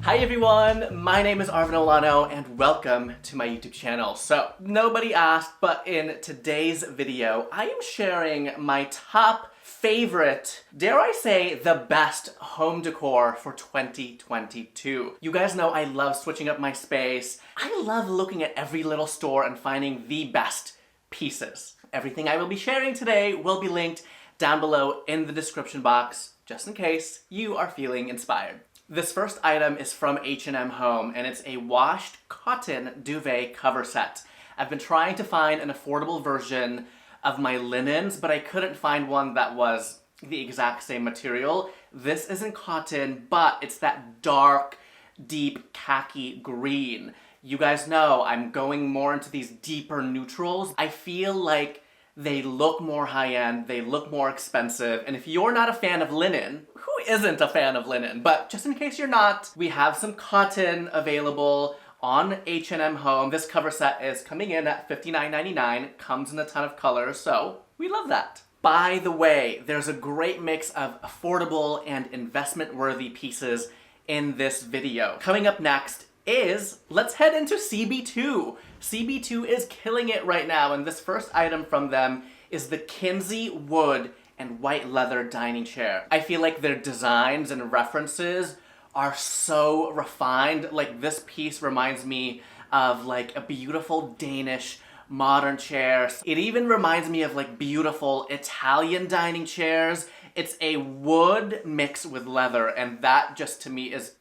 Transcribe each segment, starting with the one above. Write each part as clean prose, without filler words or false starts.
Hi everyone, my name is Arvin Olano and welcome to my YouTube channel. So, nobody asked, but in today's video, I am sharing my top favorite, dare I say, the best home decor for 2022. You guys know I love switching up my space. I love looking at every little store and finding the best pieces. Everything I will be sharing today will be linked down below in the description box, just in case you are feeling inspired. This first item is from H&M Home, and it's a washed cotton duvet cover set. I've been trying to find an affordable version of my linens, but I couldn't find one that was the exact same material. This isn't cotton, but it's that dark, deep khaki green. You guys know I'm going more into these deeper neutrals. I feel like they look more high-end, they look more expensive, and if you're not a fan of linen, who isn't a fan of linen? But just in case you're not, we have some cotton available on H&M Home. This cover set is coming in at $59.99, comes in a ton of colors, so we love that. By the way, there's a great mix of affordable and investment-worthy pieces in this video. Coming up next is, let's head into CB2. CB2 is killing it right now, and this first item from them is the Kinsey wood and white leather dining chair. I feel like their designs and references are so refined. Like, this piece reminds me of like a beautiful Danish modern chair. It even reminds me of like beautiful Italian dining chairs. It's a wood mixed with leather, and that just to me is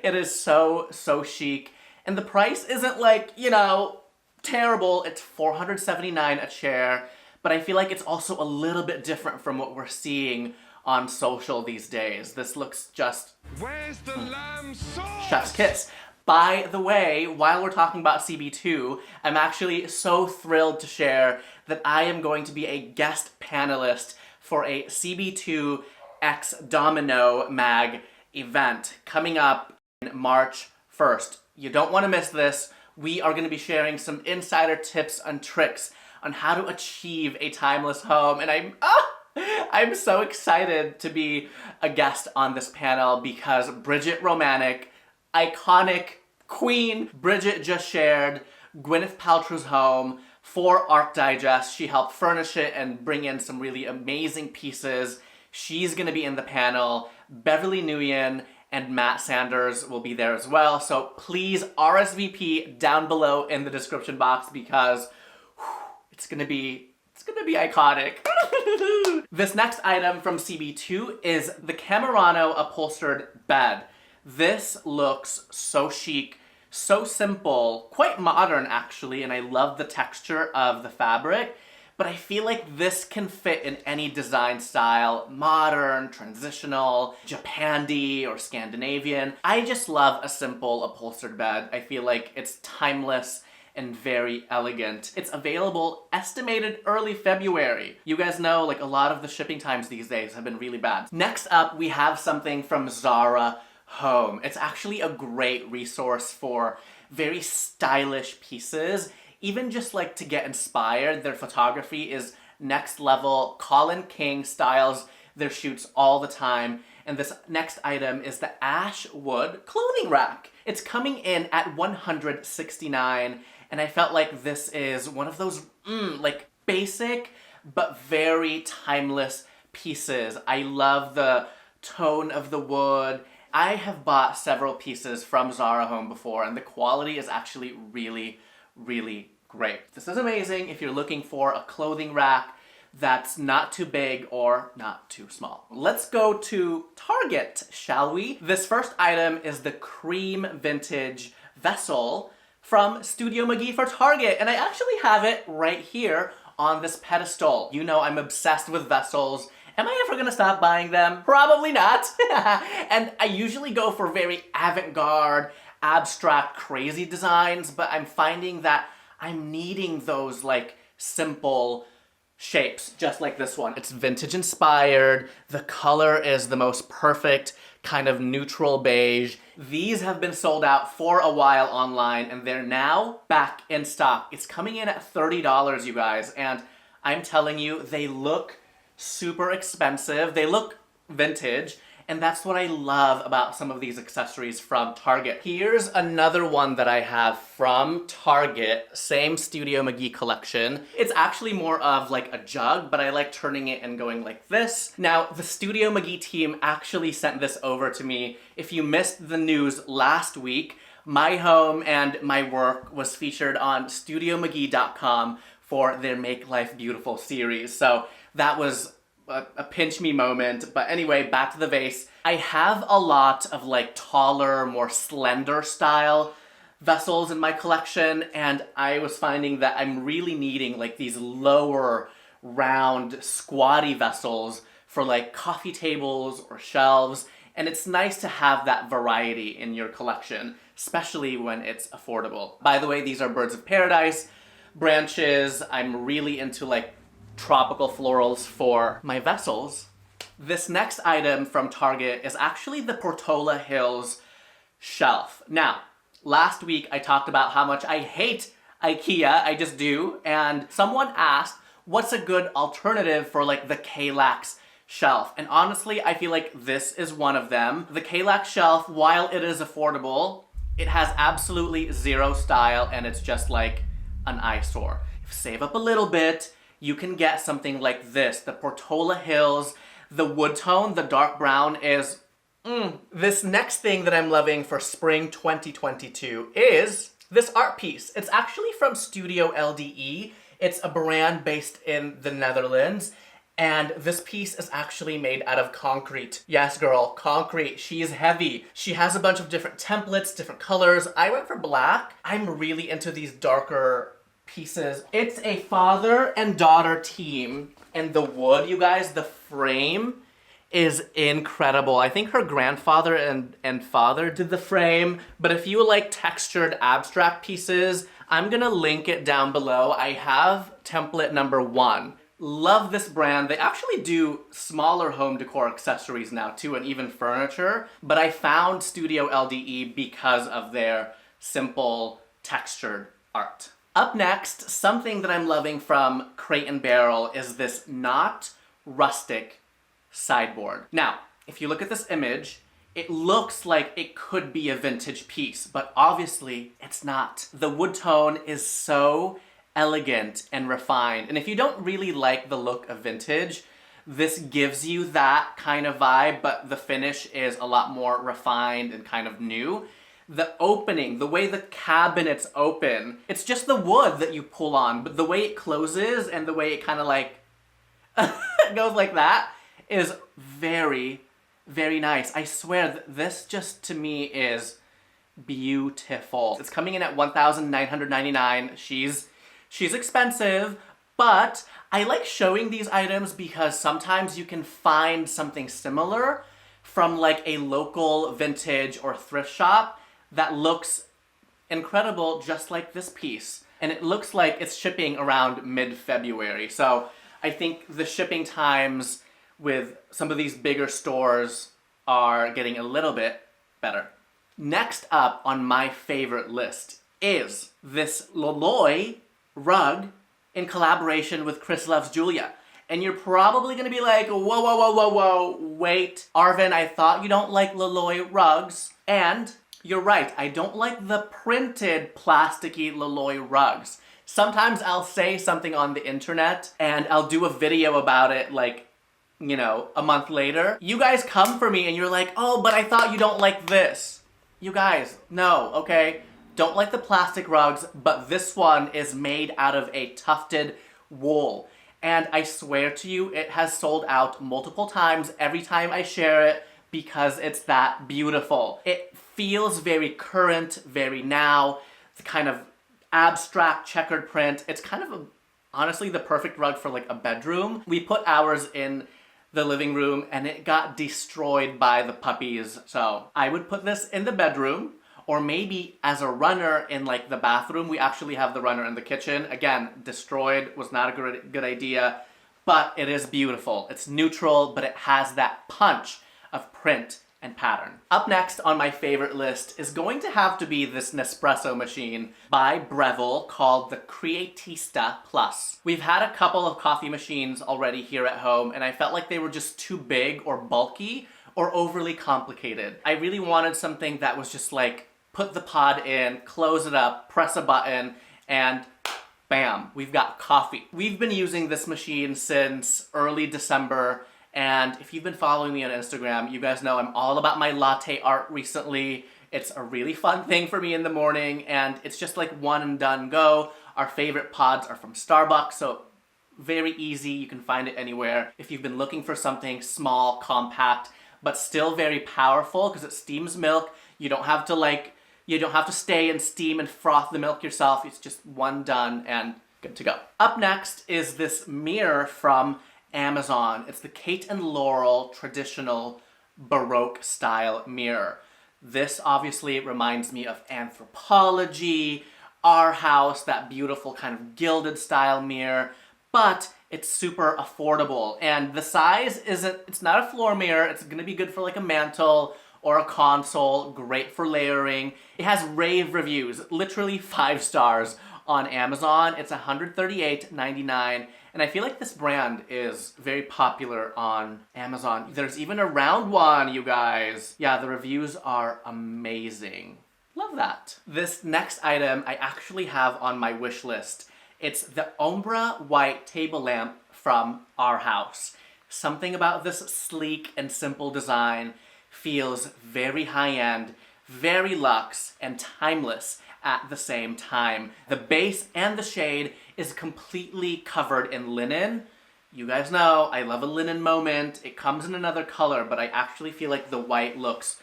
it is so chic. And the price isn't like, you know, terrible. It's $479 a chair, but I feel like it's also a little bit different from what we're seeing on social these days. This looks just Where's the lamb sauce? chef's kiss. By the way, while we're talking about CB2, I'm actually so thrilled to share that I am going to be a guest panelist for a CB2 X Domino mag event coming up in March 1st. You don't want to miss this. We are going to be sharing some insider tips and tricks on how to achieve a timeless home, and I'm so excited to be a guest on this panel because Bridget Romanek, iconic queen Bridget, just shared Gwyneth Paltrow's home for Arc Digest. She helped furnish it and bring in some really amazing pieces. She's going to be in the panel. Beverly Nguyen and Matt Sanders will be there as well. So please RSVP down below in the description box because it's gonna be iconic. This next item from CB2 is the Camerano upholstered bed. This looks so chic, so simple, quite modern actually, and I love the texture of the fabric. But I feel like this can fit in any design style, modern, transitional, Japandi, or Scandinavian. I just love a simple upholstered bed. I feel like it's timeless and very elegant. It's available estimated early February. You guys know, like, a lot of the shipping times these days have been really bad. Next up, we have something from Zara Home. It's actually a great resource for very stylish pieces. Even just like to get inspired. Their photography is next level. Colin King styles their shoots all the time. And this next item is the ash wood clothing rack. It's coming in at $169, and I felt like this is one of those like basic but very timeless pieces. I love the tone of the wood. I have bought several pieces from Zara Home before, and the quality is actually really great. This is amazing if you're looking for a clothing rack that's not too big or not too small. Let's go to Target, shall we? This first item is the cream vintage vessel from Studio McGee for Target, and I actually have it right here on this pedestal. You know I'm obsessed with vessels. Am I ever gonna stop buying them? Probably not. And I usually go for very avant-garde, abstract, crazy designs, but I'm finding that I'm needing those like simple shapes, just like this one. It's vintage inspired. The color is the most perfect kind of neutral beige. These have been sold out for a while online, and they're now back in stock. It's coming in at $30, you guys, and I'm telling you, they look super expensive. They look vintage, And that's what I love about some of these accessories from Target. Here's another one that I have from Target, same Studio McGee collection. It's actually more of like a jug, but I like turning it and going like this. Now, the Studio McGee team actually sent this over to me. If you missed the news last week, my home and my work was featured on StudioMcGee.com for their Make Life Beautiful series. So that was a pinch me moment. But anyway, back to the vase. I have a lot of like taller, more slender style vessels in my collection, and I was finding that I'm really needing like these lower, round, squatty vessels for like coffee tables or shelves, and it's nice to have that variety in your collection, especially when it's affordable. By the way, these are Birds of Paradise branches. I'm really into like tropical florals for my vessels. This next item from Target is actually the Portola Hills shelf. Now, last week I talked about how much I hate IKEA, I just do, and someone asked what's a good alternative for like the Kallax shelf. And honestly, I feel like this is one of them. The Kallax shelf, while it is affordable, it has absolutely zero style and it's just like an eyesore. If you save up a little bit, you can get something like this, the Portola Hills. The wood tone, the dark brown is, This next thing that I'm loving for spring 2022 is this art piece. It's actually from Studio LDE. It's a brand based in the Netherlands. And this piece is actually made out of concrete. Yes, girl, concrete. She is heavy. She has a bunch of different templates, different colors. I went for black. I'm really into these darker pieces. It's a father and daughter team, and the wood, you guys, the frame is incredible. I think her grandfather and father did the frame, but if you like textured abstract pieces, I'm gonna link it down below. I have template number 1. Love this brand. They actually do smaller home decor accessories now too, and even furniture, but I found Studio LDE because of their simple textured art. Up next, something that I'm loving from Crate & Barrel is this not rustic sideboard. Now, if you look at this image, it looks like it could be a vintage piece, but obviously it's not. The wood tone is so elegant and refined, and if you don't really like the look of vintage, this gives you that kind of vibe, but the finish is a lot more refined and kind of new. The opening, the way the cabinets open, it's just the wood that you pull on, but the way it closes and the way it kind of like goes like that is very, very nice. I swear, this just to me is beautiful. It's coming in at $1,999. She's expensive, but I like showing these items because sometimes you can find something similar from like a local vintage or thrift shop that looks incredible, just like this piece. And it looks like it's shipping around mid-February. So I think the shipping times with some of these bigger stores are getting a little bit better. Next up on my favorite list is this Loloi rug in collaboration with Chris Loves Julia. And you're probably gonna be like, whoa, wait, Arvin, I thought you don't like Loloi rugs. And you're right, I don't like the printed plasticky Loloi rugs. Sometimes I'll say something on the internet and I'll do a video about it like, you know, a month later. You guys come for me and you're like, oh, but I thought you don't like this. You guys, no, okay? Don't like the plastic rugs, but this one is made out of a tufted wool. And I swear to you, it has sold out multiple times every time I share it because it's that beautiful. It feels very current, very now, the kind of abstract checkered print. It's kind of honestly the perfect rug for like a bedroom. We put ours in the living room and it got destroyed by the puppies. So I would put this in the bedroom, or maybe as a runner in like the bathroom. We actually have the runner in the kitchen. Again, destroyed, was not a good idea, but it is beautiful. It's neutral, but it has that punch of print and pattern. Up next on my favorite list is going to have to be this Nespresso machine by Breville called the Creatista Plus. We've had a couple of coffee machines already here at home and I felt like they were just too big or bulky or overly complicated. I really wanted something that was just like, put the pod in, close it up, press a button, and bam, we've got coffee. We've been using this machine since early December, and if you've been following me on Instagram, you guys know I'm all about my latte art recently. It's a really fun thing for me in the morning, and it's just like one and done go. Our favorite pods are from Starbucks, so very easy. You can find it anywhere. If you've been looking for something small, compact, but still very powerful because it steams milk, you don't have to stay and steam and froth the milk yourself. It's just one done and good to go. Up next is this mirror from Amazon. It's the Kate and Laurel traditional Baroque style mirror. This obviously reminds me of Anthropologie, Our House, that beautiful kind of gilded style mirror, but it's super affordable. And the size it's not a floor mirror. It's gonna be good for like a mantle or a console, great for layering. It has rave reviews, literally 5 stars on Amazon. It's $138.99, and I feel like this brand is very popular on Amazon. There's even a round one, you guys. Yeah, the reviews are amazing. Love that. This next item I actually have on my wish list. It's the Ombre White table lamp from Our House. Something about this sleek and simple design feels very high-end, very luxe, and timeless at the same time. The base and the shade is completely covered in linen. You guys know, I love a linen moment. It comes in another color, but I actually feel like the white looks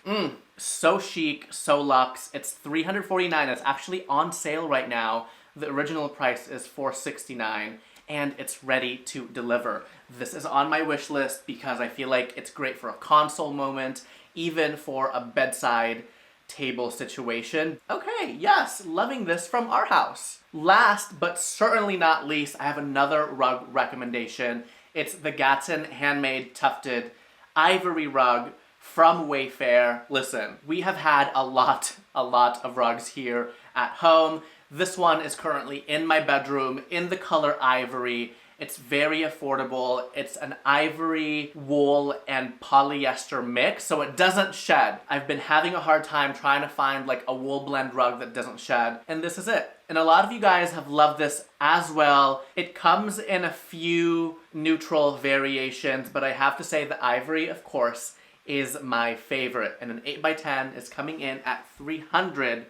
so chic, so luxe. It's $349. It's actually on sale right now. The original price is $469, and it's ready to deliver. This is on my wish list because I feel like it's great for a console moment, even for a bedside table situation. Okay, yes, loving this from Our House. Last, but certainly not least, I have another rug recommendation. It's the Gatson Handmade Tufted Ivory Rug from Wayfair. Listen, we have had a lot of rugs here at home. This one is currently in my bedroom in the color ivory. It's very affordable. It's an ivory, wool, and polyester mix, so it doesn't shed. I've been having a hard time trying to find like a wool blend rug that doesn't shed, and this is it. And a lot of you guys have loved this as well. It comes in a few neutral variations, but I have to say the ivory, of course, is my favorite. And an 8x10 is coming in at $345.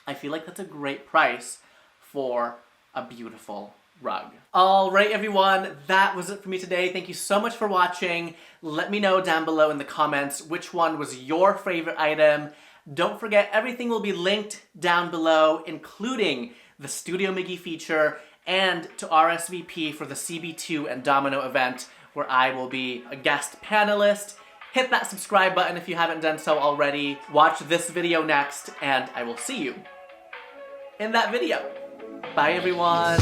I feel like that's a great price for a beautiful rug. All right, everyone, that was it for me today. Thank you so much for watching. Let me know down below in the comments which one was your favorite item. Don't forget, everything will be linked down below, including the Studio Miggy feature and to RSVP for the CB2 and Domino event, where I will be a guest panelist. Hit that subscribe button if you haven't done so already. Watch this video next, and I will see you in that video. Bye, everyone.